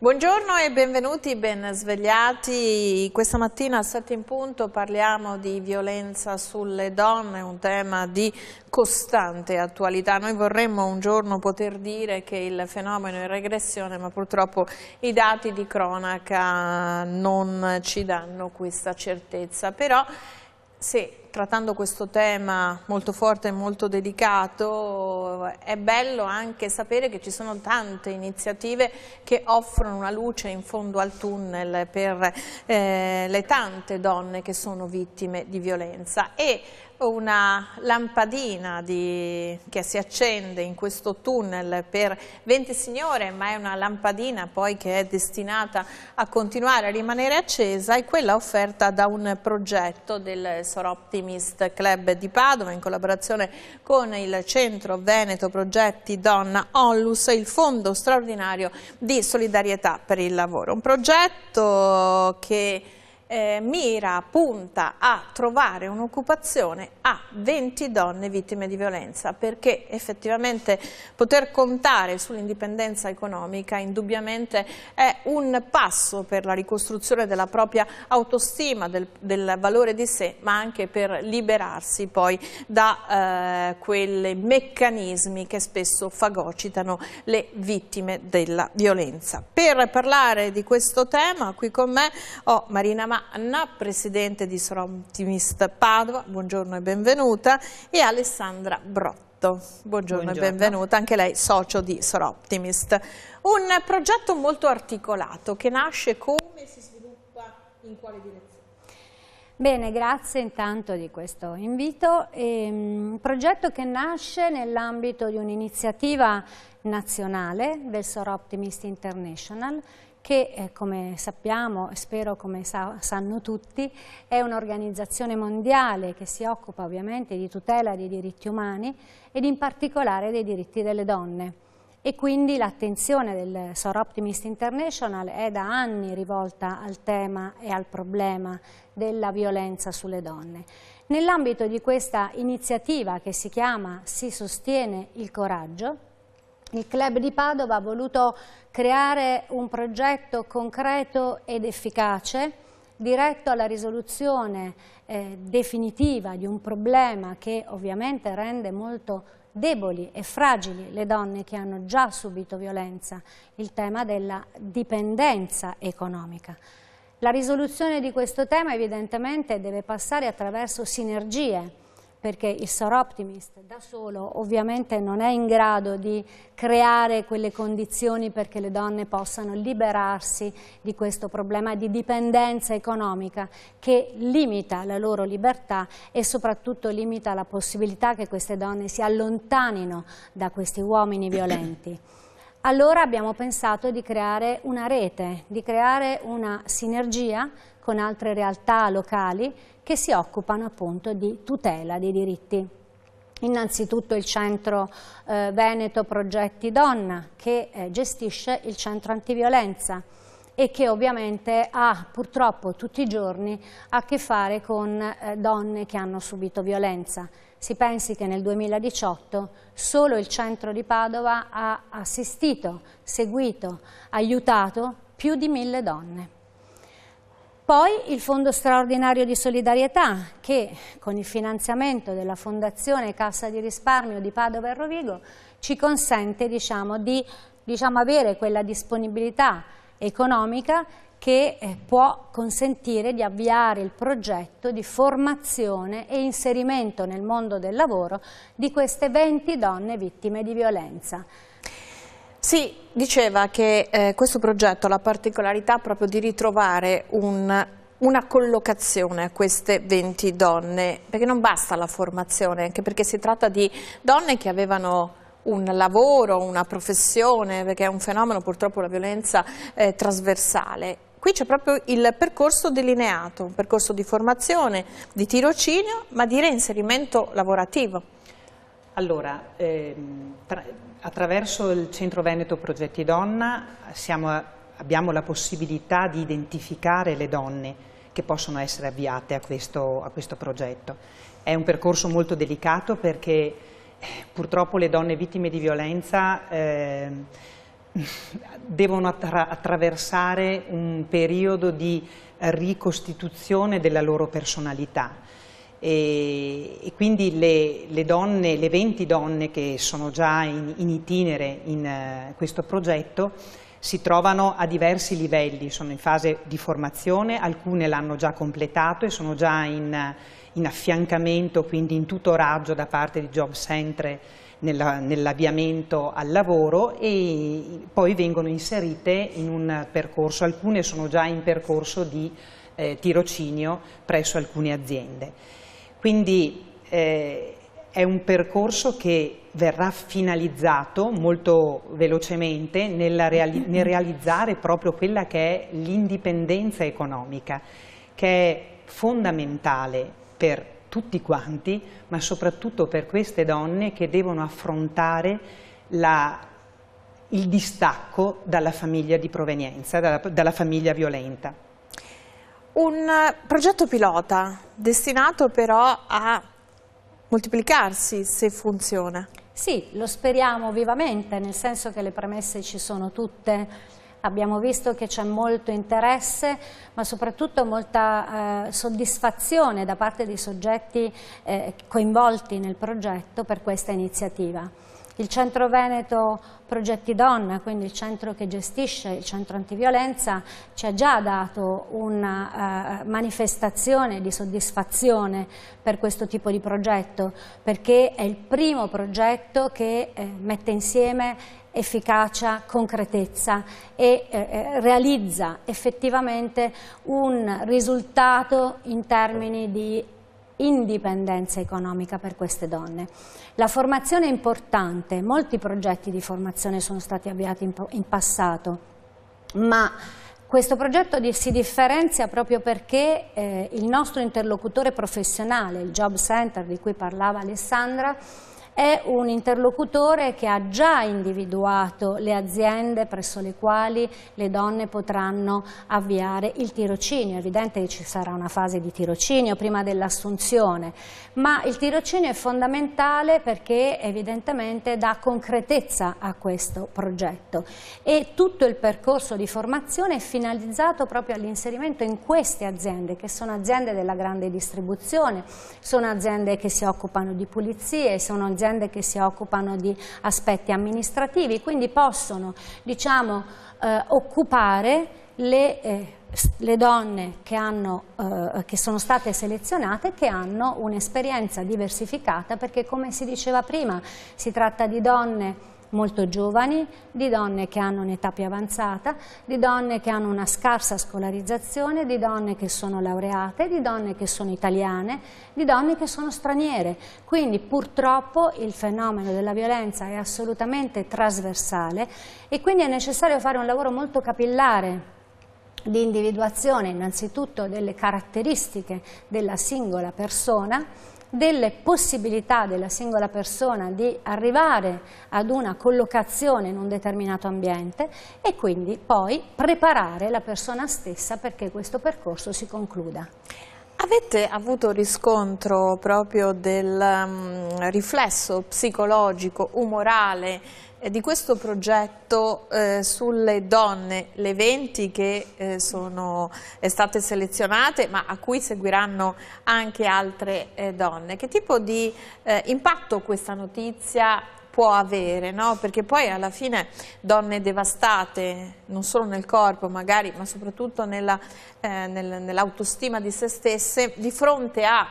Buongiorno e benvenuti, ben svegliati. Questa mattina a 7 in punto parliamo di violenza sulle donne, un tema di costante attualità. Noi vorremmo un giorno poter dire che il fenomeno è in regressione, ma purtroppo i dati di cronaca non ci danno questa certezza. Però se trattando questo tema molto forte e molto delicato, è bello anche sapere che ci sono tante iniziative che offrono una luce in fondo al tunnel per le tante donne che sono vittime di violenza, e una lampadina che si accende in questo tunnel per 20 signore, ma è una lampadina poi che è destinata a continuare a rimanere accesa, è quella offerta da un progetto del Soroptimist Club di Padova in collaborazione con il Centro Veneto Progetti Donna Onlus e il Fondo Straordinario di Solidarietà per il Lavoro. Un progetto che punta a trovare un'occupazione a 20 donne vittime di violenza, perché effettivamente poter contare sull'indipendenza economica indubbiamente è un passo per la ricostruzione della propria autostima, del valore di sé, ma anche per liberarsi poi da quei meccanismi che spesso fagocitano le vittime della violenza. Per parlare di questo tema qui con me ho Marina Manna, presidente di Soroptimist Padova, buongiorno e benvenuta, e Alessandra Brotto, buongiorno e benvenuta, anche lei socio di Soroptimist. Un progetto molto articolato che nasce come, si sviluppa, in quale direzione? Bene, grazie intanto di questo invito. Un progetto che nasce nell'ambito di un'iniziativa nazionale del Soroptimist International che come sappiamo e spero come sanno tutti è un'organizzazione mondiale che si occupa ovviamente di tutela dei diritti umani ed in particolare dei diritti delle donne, e quindi l'attenzione del Soroptimist International è da anni rivolta al tema e al problema della violenza sulle donne. Nell'ambito di questa iniziativa che si chiama Si sostiene il coraggio, il Club di Padova ha voluto creare un progetto concreto ed efficace diretto alla risoluzione definitiva di un problema che ovviamente rende molto deboli e fragili le donne che hanno già subito violenza, il tema della dipendenza economica. La risoluzione di questo tema evidentemente deve passare attraverso sinergie, perché il Soroptimist da solo ovviamente non è in grado di creare quelle condizioni perché le donne possano liberarsi di questo problema di dipendenza economica che limita la loro libertà e soprattutto limita la possibilità che queste donne si allontanino da questi uomini violenti. Allora abbiamo pensato di creare una rete, di creare una sinergia con altre realtà locali che si occupano appunto di tutela dei diritti. Innanzitutto il Centro Veneto Progetti Donna che gestisce il centro antiviolenza e che ovviamente ha purtroppo tutti i giorni a che fare con donne che hanno subito violenza. Si pensi che nel 2018 solo il centro di Padova ha assistito, seguito, aiutato più di 1000 donne. Poi il Fondo Straordinario di Solidarietà che con il finanziamento della Fondazione Cassa di Risparmio di Padova e Rovigo ci consente di avere quella disponibilità economica che può consentire di avviare il progetto di formazione e inserimento nel mondo del lavoro di queste 20 donne vittime di violenza. Si diceva che questo progetto ha la particolarità proprio di ritrovare una collocazione a queste 20 donne, perché non basta la formazione, anche perché si tratta di donne che avevano un lavoro, una professione, perché è un fenomeno purtroppo la violenza trasversale. Qui c'è proprio il percorso delineato, un percorso di formazione, di tirocinio, ma di reinserimento lavorativo. Allora, attraverso il Centro Veneto Progetti Donna abbiamo la possibilità di identificare le donne che possono essere avviate a questo progetto. È un percorso molto delicato perché purtroppo le donne vittime di violenza devono attraversare un periodo di ricostituzione della loro personalità. E quindi le 20 donne che sono già in itinere in questo progetto si trovano a diversi livelli, sono in fase di formazione, alcune l'hanno già completato e sono già in affiancamento, quindi in tutoraggio da parte di Job Centre nell'avviamento al lavoro, e poi vengono inserite in un percorso, alcune sono già in percorso di tirocinio presso alcune aziende. Quindi è un percorso che verrà finalizzato molto velocemente nel realizzare proprio quella che è l'indipendenza economica, che è fondamentale per tutti quanti, ma soprattutto per queste donne che devono affrontare il distacco dalla famiglia di provenienza, dalla famiglia violenta. Un progetto pilota destinato però a moltiplicarsi se funziona. Sì, lo speriamo vivamente, nel senso che le premesse ci sono tutte. Abbiamo visto che c'è molto interesse, ma soprattutto molta soddisfazione da parte dei soggetti coinvolti nel progetto per questa iniziativa. Il Centro Veneto Progetti Donna, quindi il centro che gestisce il centro antiviolenza, ci ha già dato una manifestazione di soddisfazione per questo tipo di progetto, perché è il primo progetto che mette insieme efficacia, concretezza e realizza effettivamente un risultato in termini di indipendenza economica per queste donne. La formazione è importante, molti progetti di formazione sono stati avviati in passato, ma questo progetto si differenzia proprio perché il nostro interlocutore professionale, il Job Center di cui parlava Alessandra, è un interlocutore che ha già individuato le aziende presso le quali le donne potranno avviare il tirocinio. È evidente che ci sarà una fase di tirocinio prima dell'assunzione, ma il tirocinio è fondamentale perché evidentemente dà concretezza a questo progetto e tutto il percorso di formazione è finalizzato proprio all'inserimento in queste aziende, che sono aziende della grande distribuzione, sono aziende che si occupano di pulizie, sono aziende che si occupano di aspetti amministrativi, quindi possono, diciamo, occupare le donne che sono state selezionate, che hanno un'esperienza diversificata, perché come si diceva prima si tratta di donne molto giovani, di donne che hanno un'età più avanzata, di donne che hanno una scarsa scolarizzazione, di donne che sono laureate, di donne che sono italiane, di donne che sono straniere. Quindi purtroppo il fenomeno della violenza è assolutamente trasversale e quindi è necessario fare un lavoro molto capillare di individuazione innanzitutto delle caratteristiche della singola persona, delle possibilità della singola persona di arrivare ad una collocazione in un determinato ambiente e quindi poi preparare la persona stessa perché questo percorso si concluda. Avete avuto riscontro proprio del riflesso psicologico, umorale di questo progetto sulle donne, le 20 che sono state selezionate, ma a cui seguiranno anche altre donne? Che tipo di impatto questa notizia può avere, no? Perché poi alla fine donne devastate, non solo nel corpo magari, ma soprattutto nell'autostima di se stesse, di fronte a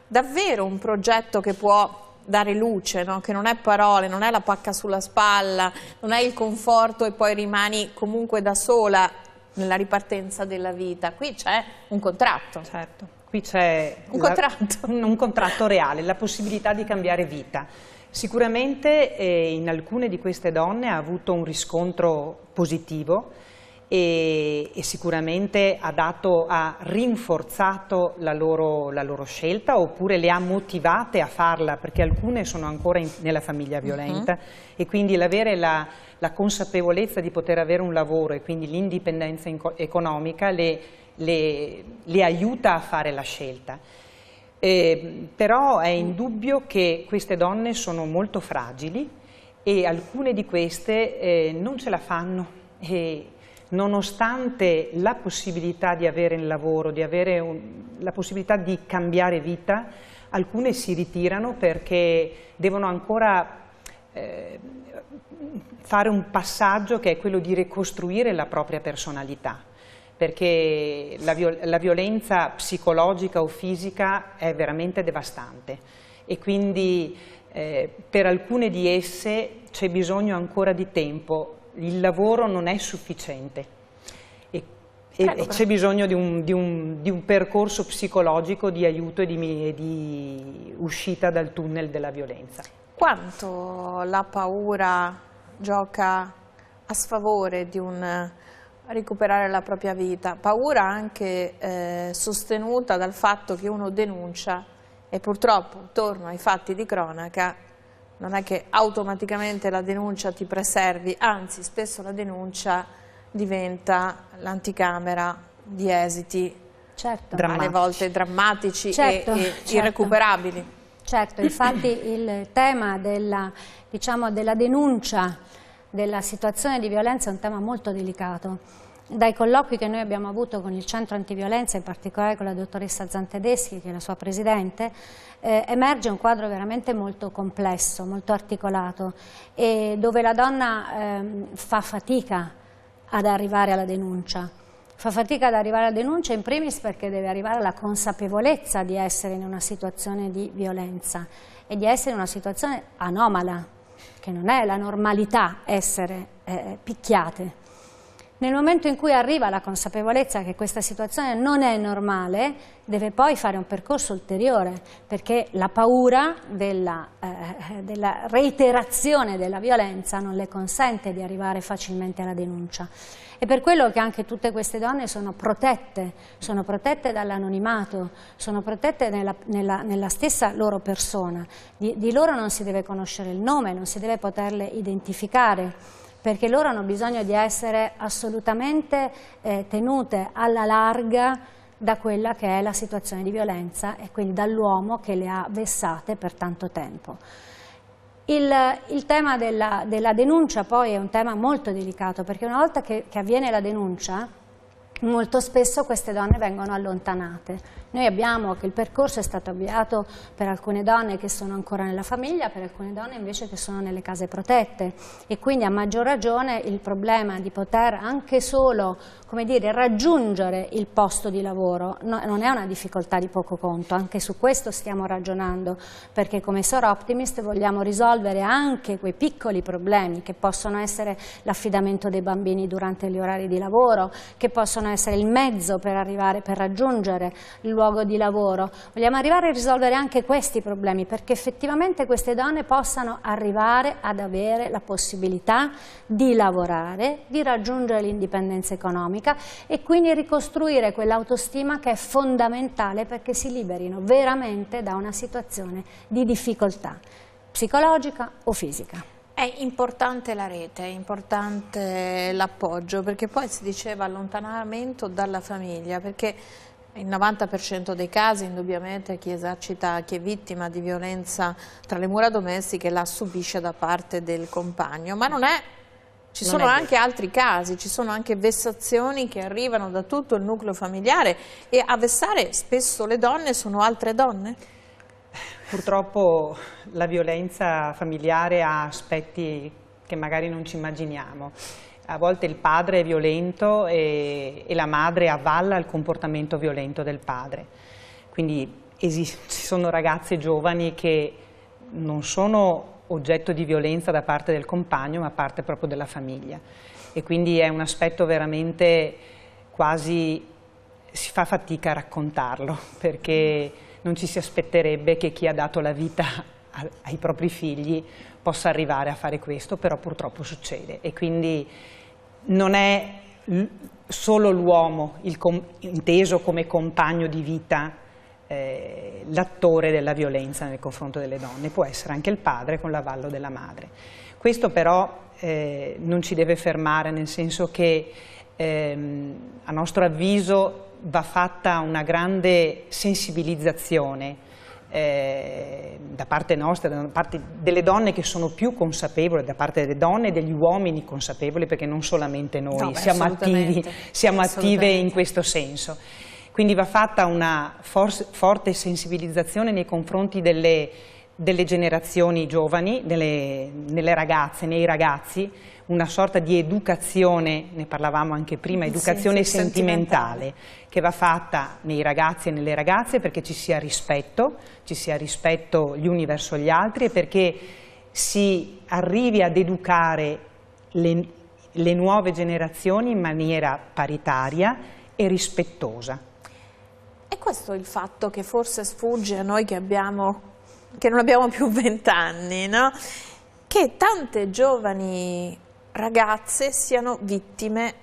davvero un progetto che può dare luce, no? Che non è parole, non è la pacca sulla spalla, non è il conforto e poi rimani comunque da sola nella ripartenza della vita. Qui c'è un contratto. Certo, qui c'è un contratto reale, la possibilità di cambiare vita. Sicuramente in alcune di queste donne ha avuto un riscontro positivo e sicuramente ha rinforzato la loro scelta oppure le ha motivate a farla, perché alcune sono ancora nella famiglia violenta e quindi l'avere la consapevolezza di poter avere un lavoro e quindi l'indipendenza economica le aiuta a fare la scelta. Però è indubbio che queste donne sono molto fragili e alcune di queste non ce la fanno, e nonostante la possibilità di avere il lavoro, di avere la possibilità di cambiare vita, alcune si ritirano perché devono ancora fare un passaggio che è quello di ricostruire la propria personalità, perché la violenza psicologica o fisica è veramente devastante e quindi per alcune di esse c'è bisogno ancora di tempo, il lavoro non è sufficiente e c'è bisogno di un percorso psicologico di aiuto e di uscita dal tunnel della violenza. Quanto la paura gioca a sfavore di recuperare la propria vita? Paura anche sostenuta dal fatto che uno denuncia e purtroppo, torno ai fatti di cronaca, non è che automaticamente la denuncia ti preservi, anzi spesso la denuncia diventa l'anticamera di esiti alle volte drammatici e irrecuperabili. Certo, infatti il tema della denuncia della situazione di violenza è un tema molto delicato. Dai colloqui che noi abbiamo avuto con il centro antiviolenza, in particolare con la dottoressa Zantedeschi, che è la sua presidente, emerge un quadro veramente molto complesso, molto articolato, e dove la donna fa fatica ad arrivare alla denuncia. Fa fatica ad arrivare alla denuncia in primis perché deve arrivare alla consapevolezza di essere in una situazione di violenza e di essere in una situazione anomala, che non è la normalità essere picchiate. Nel momento in cui arriva la consapevolezza che questa situazione non è normale, deve poi fare un percorso ulteriore, perché la paura della reiterazione della violenza non le consente di arrivare facilmente alla denuncia. È per quello che anche tutte queste donne sono protette dall'anonimato, sono protette nella stessa loro persona. Di loro non si deve conoscere il nome, non si deve poterle identificare, perché loro hanno bisogno di essere assolutamente tenute alla larga da quella che è la situazione di violenza e quindi dall'uomo che le ha vessate per tanto tempo. Il tema della denuncia poi è un tema molto delicato, perché una volta che avviene la denuncia, molto spesso queste donne vengono allontanate. Noi abbiamo che il percorso è stato avviato per alcune donne che sono ancora nella famiglia, per alcune donne invece che sono nelle case protette, e quindi a maggior ragione il problema di poter anche solo, come dire, raggiungere il posto di lavoro non è una difficoltà di poco conto. Anche su questo stiamo ragionando, perché come SOR Optimist vogliamo risolvere anche quei piccoli problemi che possono essere l'affidamento dei bambini durante gli orari di lavoro, che possono essere il mezzo per raggiungere il luogo di lavoro. Vogliamo arrivare a risolvere anche questi problemi, perché effettivamente queste donne possano arrivare ad avere la possibilità di lavorare, di raggiungere l'indipendenza economica e quindi ricostruire quell'autostima che è fondamentale perché si liberino veramente da una situazione di difficoltà psicologica o fisica. È importante la rete, è importante l'appoggio, perché poi si diceva allontanamento dalla famiglia, perché il 90% dei casi indubbiamente chi esercita, chi è vittima di violenza tra le mura domestiche la subisce da parte del compagno, ma non è, ci sono anche altri casi, ci sono anche vessazioni che arrivano da tutto il nucleo familiare, e a vessare spesso le donne sono altre donne? Purtroppo la violenza familiare ha aspetti che magari non ci immaginiamo. A volte il padre è violento e la madre avvalla il comportamento violento del padre. Quindi ci sono ragazze giovani che non sono oggetto di violenza da parte del compagno, ma parte proprio della famiglia. E quindi è un aspetto veramente quasi, si fa fatica a raccontarlo, perché non ci si aspetterebbe che chi ha dato la vita ai propri figli possa arrivare a fare questo, però purtroppo succede. E quindi non è solo l'uomo, inteso come compagno di vita, l'attore della violenza nei confronti delle donne, può essere anche il padre con l'avallo della madre. Questo però non ci deve fermare, nel senso che a nostro avviso va fatta una grande sensibilizzazione da parte nostra, da parte delle donne che sono più consapevoli, da parte delle donne e degli uomini consapevoli, perché non solamente noi siamo attive in questo senso. Quindi va fatta una forte sensibilizzazione nei confronti delle generazioni giovani, nelle ragazze, nei ragazzi, una sorta di educazione, ne parlavamo anche prima, educazione sentimentale, che va fatta nei ragazzi e nelle ragazze perché ci sia rispetto gli uni verso gli altri e perché si arrivi ad educare le nuove generazioni in maniera paritaria e rispettosa. E questo è il fatto che forse sfugge a noi che non abbiamo più 20 anni, no? Che tante giovani ragazze siano vittime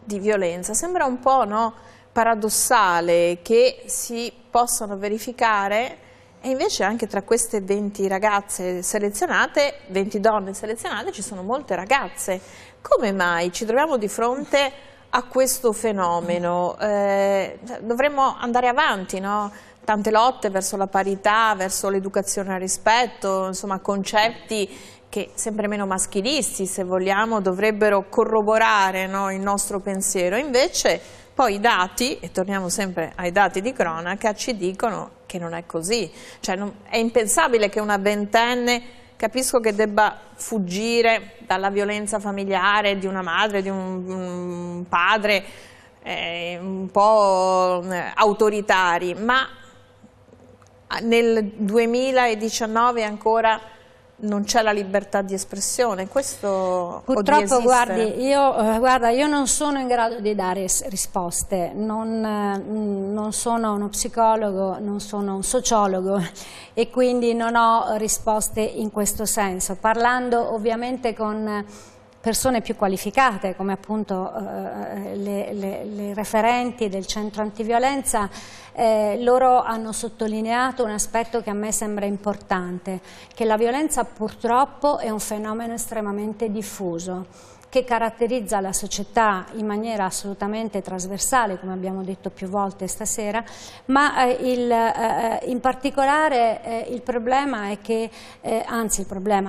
di violenza. Sembra un po', no, paradossale che si possano verificare, e invece anche tra queste 20 ragazze selezionate, 20 donne selezionate, ci sono molte ragazze. Come mai ci troviamo di fronte a questo fenomeno? Dovremmo andare avanti, no? Tante lotte verso la parità, verso l'educazione al rispetto, insomma concetti che sempre meno maschilisti, se vogliamo, dovrebbero corroborare, no, il nostro pensiero. Invece poi i dati, e torniamo sempre ai dati di cronaca, ci dicono che non è così. Cioè, è impensabile che una ventenne, capisco che debba fuggire dalla violenza familiare di una madre, di un padre un po' autoritari, ma nel 2019 ancora non c'è la libertà di espressione. Questo purtroppo, guardi, io non sono in grado di dare risposte, non sono uno psicologo, non sono un sociologo e quindi non ho risposte in questo senso. Parlando ovviamente con persone più qualificate come appunto le referenti del centro antiviolenza, loro hanno sottolineato un aspetto che a me sembra importante, che la violenza purtroppo è un fenomeno estremamente diffuso, che caratterizza la società in maniera assolutamente trasversale, come abbiamo detto più volte stasera, ma in particolare il problema è che,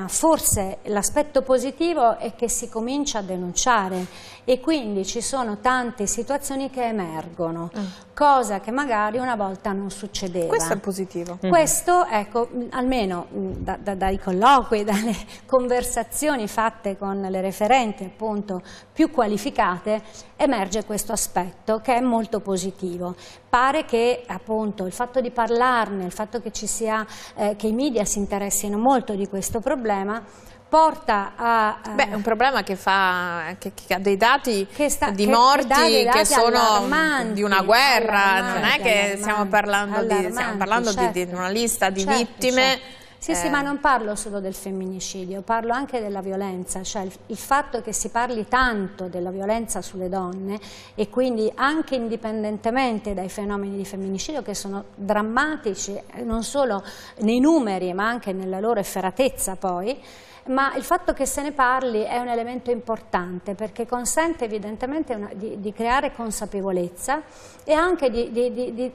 forse l'aspetto positivo è che si comincia a denunciare e quindi ci sono tante situazioni che emergono, cosa che magari una volta non succedeva. Questo è positivo. Questo, ecco, almeno dai colloqui, dalle conversazioni fatte con le referenti appunto più qualificate, emerge questo aspetto che è molto positivo. Pare che appunto il fatto di parlarne, il fatto che ci sia, che i media si interessino molto di questo problema, porta a... Beh, è un problema che ha dei dati di morti che sono di una guerra, non è che stiamo parlando di una lista di vittime. Sì, ma non parlo solo del femminicidio, parlo anche della violenza, cioè il fatto che si parli tanto della violenza sulle donne e quindi anche indipendentemente dai fenomeni di femminicidio che sono drammatici non solo nei numeri ma anche nella loro efferatezza poi, ma il fatto che se ne parli è un elemento importante perché consente evidentemente di creare consapevolezza e anche di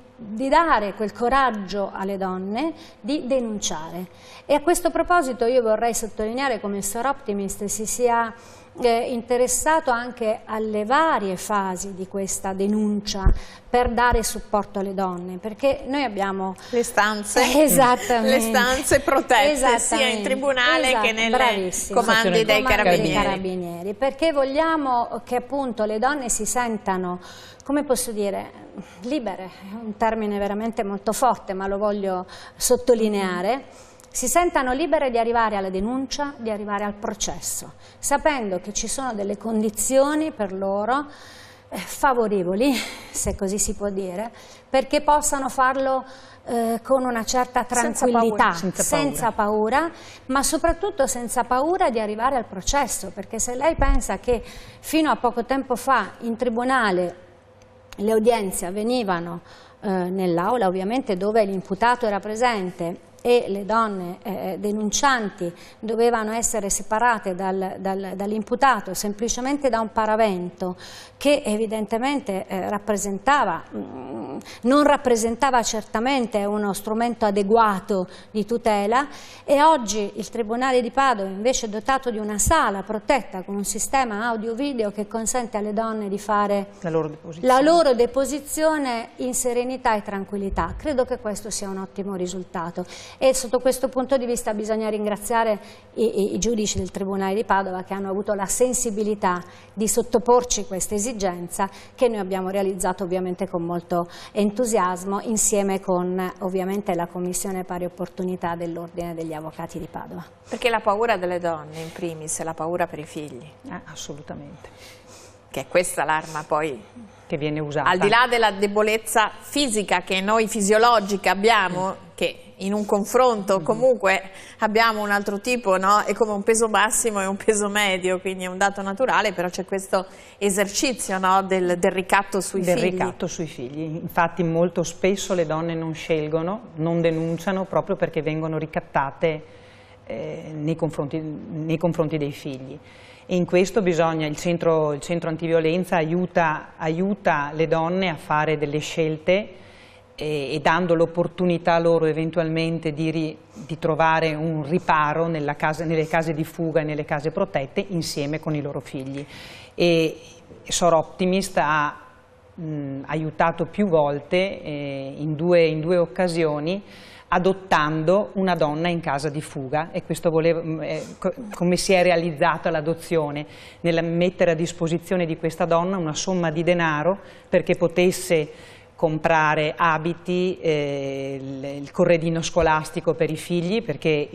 dare quel coraggio alle donne di denunciare. E a questo proposito io vorrei sottolineare come il Soroptimist si sia interessato anche alle varie fasi di questa denuncia per dare supporto alle donne, perché noi abbiamo le stanze, le stanze protette sia in tribunale che nelle comandi dei carabinieri, perché vogliamo che appunto le donne si sentano, come posso dire, libere, è un termine veramente molto forte ma lo voglio sottolineare, si sentano libere di arrivare alla denuncia, di arrivare al processo, sapendo che ci sono delle condizioni per loro favorevoli, se così si può dire, perché possano farlo con una certa tranquillità, senza paura, ma soprattutto senza paura di arrivare al processo, perché se lei pensa che fino a poco tempo fa in tribunale le udienze avvenivano nell'aula ovviamente dove l'imputato era presente e le donne denuncianti dovevano essere separate dall'imputato semplicemente da un paravento che evidentemente non rappresentava certamente uno strumento adeguato di tutela, e oggi il Tribunale di Padova invece è dotato di una sala protetta con un sistema audio-video che consente alle donne di fare la loro deposizione in serenità e tranquillità. Credo che questo sia un ottimo risultato. E sotto questo punto di vista bisogna ringraziare i giudici del Tribunale di Padova che hanno avuto la sensibilità di sottoporci questa esigenza, che noi abbiamo realizzato ovviamente con molto entusiasmo insieme con ovviamente la Commissione Pari Opportunità dell'Ordine degli Avvocati di Padova. Perché la paura delle donne in primis è la paura per i figli. Assolutamente. Che è questa l'arma poi che viene usata. Al di là della debolezza fisica che noi fisiologica abbiamo, che in un confronto comunque abbiamo un altro tipo, no? È come un peso massimo e un peso medio, quindi è un dato naturale, però c'è questo esercizio, no? del ricatto sui figli. Del ricatto sui figli. Infatti molto spesso le donne non scelgono, non denunciano proprio perché vengono ricattate nei confronti dei figli. E in questo bisogna, il centro antiviolenza aiuta le donne a fare delle scelte e dando l'opportunità loro eventualmente di trovare un riparo nelle case di fuga e nelle case protette insieme con i loro figli. E SOR Optimist ha aiutato più volte in due occasioni adottando una donna in casa di fuga, e questo come si è realizzata l'adozione, nel mettere a disposizione di questa donna una somma di denaro perché potesse comprare abiti, il corredino scolastico per i figli, perché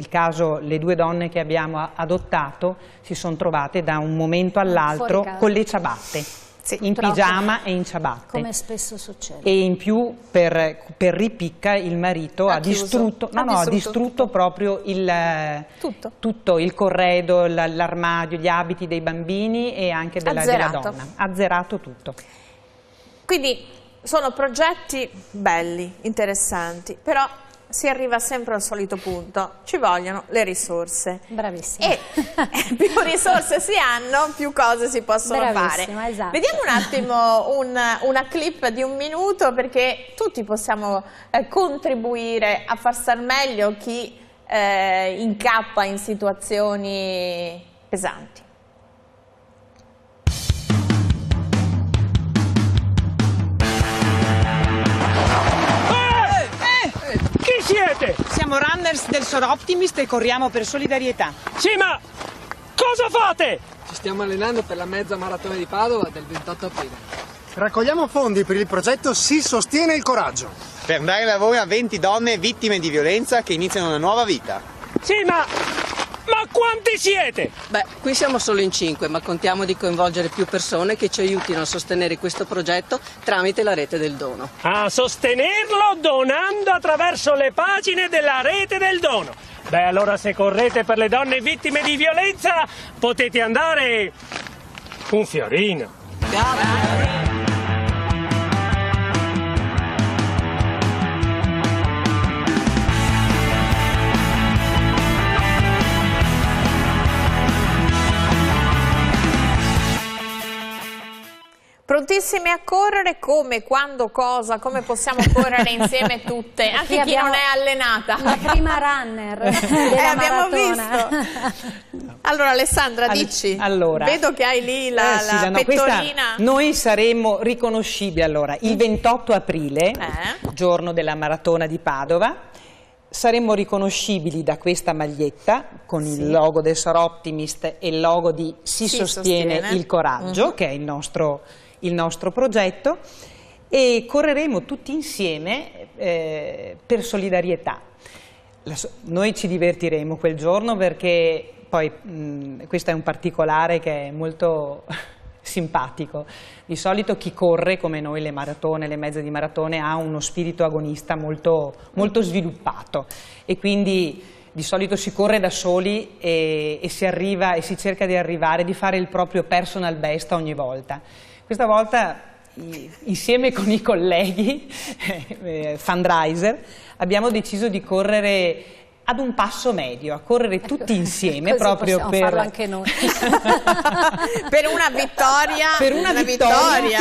le due donne che abbiamo adottato si sono trovate da un momento all'altro con le ciabatte. Sì, in pigiama e in ciabatte. Come spesso succede. E in più per ripicca il marito ha distrutto proprio tutto il corredo, l'armadio, gli abiti dei bambini e anche della donna. Ha zerato tutto. Quindi sono progetti belli, interessanti, però si arriva sempre al solito punto, ci vogliono le risorse. Bravissima. E più risorse si hanno, più cose si possono fare. Esatto. Vediamo un attimo una clip di 1 minuto, perché tutti possiamo contribuire a far star meglio chi incappa in situazioni pesanti. Siete? Siamo runners del SOR Optimist e corriamo per solidarietà. Sì, ma cosa fate? Ci stiamo allenando per la mezza maratona di Padova del 28 aprile. Raccogliamo fondi per il progetto Si Sostiene il Coraggio, per dare lavoro a 20 donne vittime di violenza che iniziano una nuova vita. Sì, ma quanti siete? Beh, qui siamo solo in 5, ma contiamo di coinvolgere più persone che ci aiutino a sostenere questo progetto tramite la Rete del Dono. A sostenerlo donando attraverso le pagine della Rete del Dono. Beh, allora se correte per le donne vittime di violenza potete andare un fiorino. Grazie. Prontissime a correre, come, quando, cosa, come possiamo correre insieme tutte, anche chi non è allenata. La prima runner della abbiamo maratona. visto. Allora Alessandra, dici, vedo che hai lì la pettorina. Noi saremo riconoscibili il 28 aprile, giorno della maratona di Padova. Saremmo riconoscibili da questa maglietta con il logo del SOR Optimist e il logo di Si Sostiene il Coraggio, che è il nostro progetto, e correremo tutti insieme per solidarietà. Noi ci divertiremo quel giorno perché poi questo è un particolare che è molto simpatico. Di solito chi corre come noi le maratone, le mezze di maratone, ha uno spirito agonista molto, molto sviluppato, e quindi di solito si corre da soli e si arriva e si cerca di arrivare, di fare il proprio personal best ogni volta. Questa volta insieme con i colleghi fundraiser abbiamo deciso di correre ad un passo medio, a correre tutti insieme proprio per farlo anche noi. Per una vittoria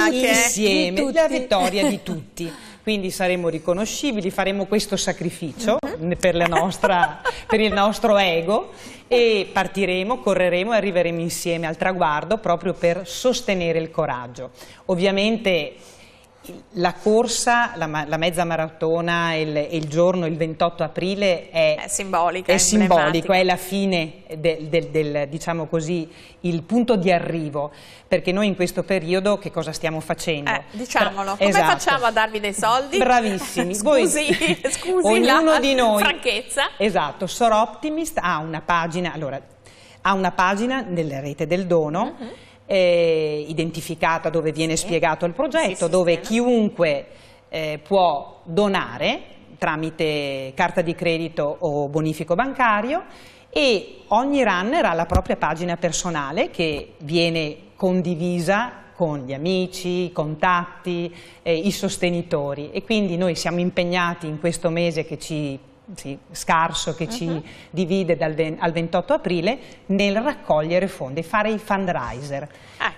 che insieme, la vittoria di tutti. Quindi saremo riconoscibili, faremo questo sacrificio per il nostro ego e partiremo, correremo e arriveremo insieme al traguardo proprio per sostenere il coraggio. Ovviamente la corsa, la mezza maratona e il giorno, il 28 aprile è simbolico, è la fine diciamo così, il punto di arrivo, perché noi in questo periodo che cosa stiamo facendo? Diciamolo, come facciamo a darvi dei soldi? Bravissimi, scusi ognuno di noi, franchezza. Esatto, Soroptimist ha una pagina, nella rete del dono, identificata, dove viene spiegato il progetto, dove chiunque può donare tramite carta di credito o bonifico bancario, e ogni runner ha la propria pagina personale che viene condivisa con gli amici, i contatti, i sostenitori, e quindi noi siamo impegnati in questo mese scarso che ci divide al 28 aprile nel raccogliere fondi, fare i fundraiser.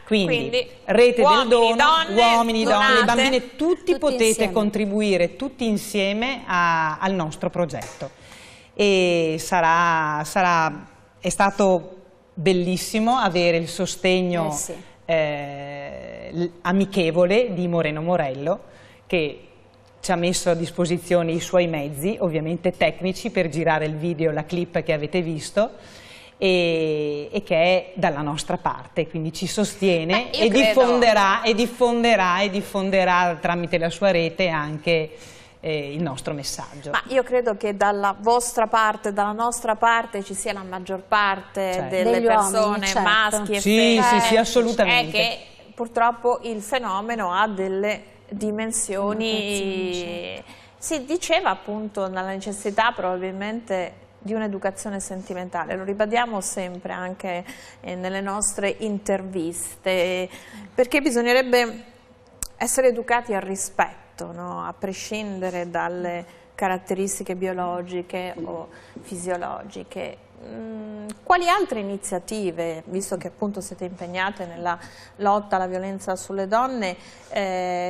Quindi rete del dono, uomini, donne, bambine, tutti potete insieme contribuire tutti insieme al nostro progetto. E è stato bellissimo avere il sostegno amichevole di Moreno Morello, che ci ha messo a disposizione i suoi mezzi, ovviamente tecnici, per girare il video, la clip che avete visto, e che è dalla nostra parte, quindi ci sostiene e diffonderà tramite la sua rete anche il nostro messaggio. Ma io credo che dalla vostra parte, dalla nostra parte, ci sia la maggior parte delle persone, maschi e femmine. Sì, assolutamente. È che purtroppo il fenomeno ha delle dimensioni. Si diceva appunto nella necessità probabilmente di un'educazione sentimentale, lo ribadiamo sempre anche nelle nostre interviste, perché bisognerebbe essere educati al rispetto, no? A prescindere dalle caratteristiche biologiche o fisiologiche. Quali altre iniziative, visto che appunto siete impegnate nella lotta alla violenza sulle donne,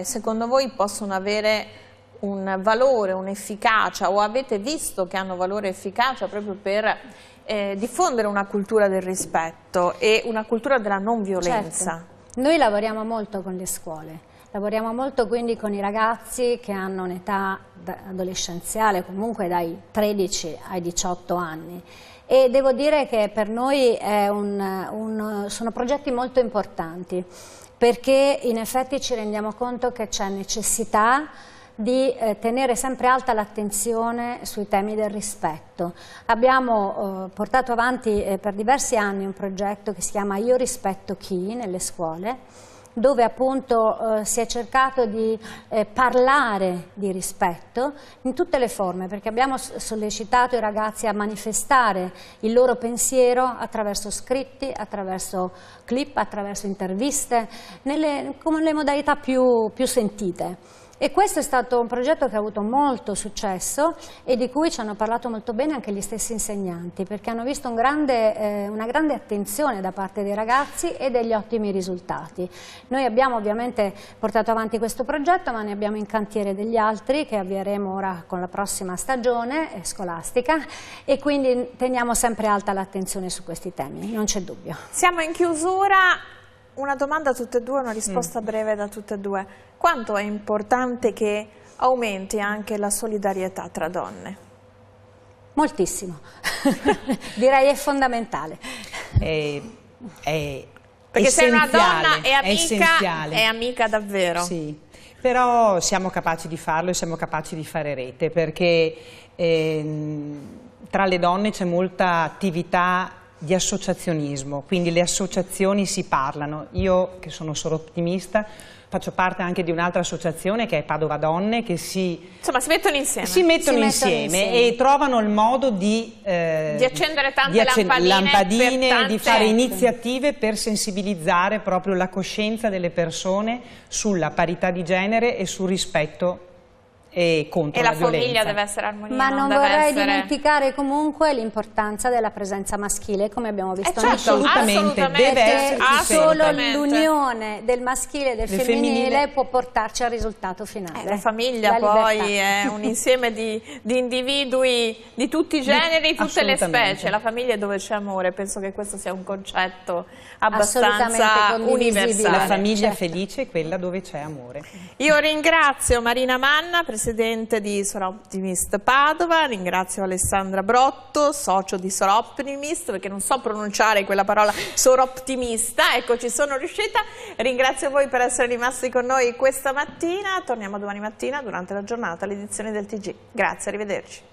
secondo voi possono avere un valore, un'efficacia, o avete visto che hanno valore e efficacia proprio per diffondere una cultura del rispetto e una cultura della non violenza? Certo. Noi lavoriamo molto con le scuole. Lavoriamo molto quindi con i ragazzi che hanno un'età adolescenziale, comunque dai 13 ai 18 anni. E devo dire che per noi sono progetti molto importanti, perché in effetti ci rendiamo conto che c'è necessità di tenere sempre alta l'attenzione sui temi del rispetto. Abbiamo portato avanti per diversi anni un progetto che si chiama Io rispetto chi nelle scuole, dove appunto si è cercato di parlare di rispetto in tutte le forme, perché abbiamo sollecitato i ragazzi a manifestare il loro pensiero attraverso scritti, attraverso clip, attraverso interviste, con le modalità più sentite. E questo è stato un progetto che ha avuto molto successo e di cui ci hanno parlato molto bene anche gli stessi insegnanti, perché hanno visto una grande attenzione da parte dei ragazzi e degli ottimi risultati. Noi abbiamo ovviamente portato avanti questo progetto, ma ne abbiamo in cantiere degli altri che avvieremo ora con la prossima stagione scolastica, e quindi teniamo sempre alta l'attenzione su questi temi, non c'è dubbio. Siamo in chiusura. Una domanda a tutte e due, una risposta breve da tutte e due. Quanto è importante che aumenti anche la solidarietà tra donne? Moltissimo, direi è fondamentale. Perché se una donna è amica davvero. Sì, però siamo capaci di farlo e siamo capaci di fare rete, perché tra le donne c'è molta attività di associazionismo, quindi le associazioni si parlano. Io, che sono Soroptimista, faccio parte anche di un'altra associazione che è Padova Donne, che insomma, si mettono insieme. Si mettono insieme e trovano il modo di accendere tante lampadine di fare iniziative per sensibilizzare proprio la coscienza delle persone sulla parità di genere e sul rispetto e contro la violenza. Famiglia deve essere armoniosa. Ma non vorrei dimenticare comunque l'importanza della presenza maschile, come abbiamo visto certo, assolutamente, deve essere solo l'unione del maschile e del femminile può portarci al risultato finale. La famiglia poi è un insieme di individui di tutti i generi, tutte le specie. La famiglia è dove c'è amore, penso che questo sia un concetto abbastanza universale. La famiglia felice è quella dove c'è amore. Io ringrazio Marina Manna, presidente di Soroptimist Padova, ringrazio Alessandra Brotto, socio di Soroptimist, perché non so pronunciare quella parola soroptimista, ecco, ci sono riuscita. Ringrazio voi per essere rimasti con noi questa mattina, torniamo domani mattina durante la giornata all'edizione del TG. Grazie, arrivederci.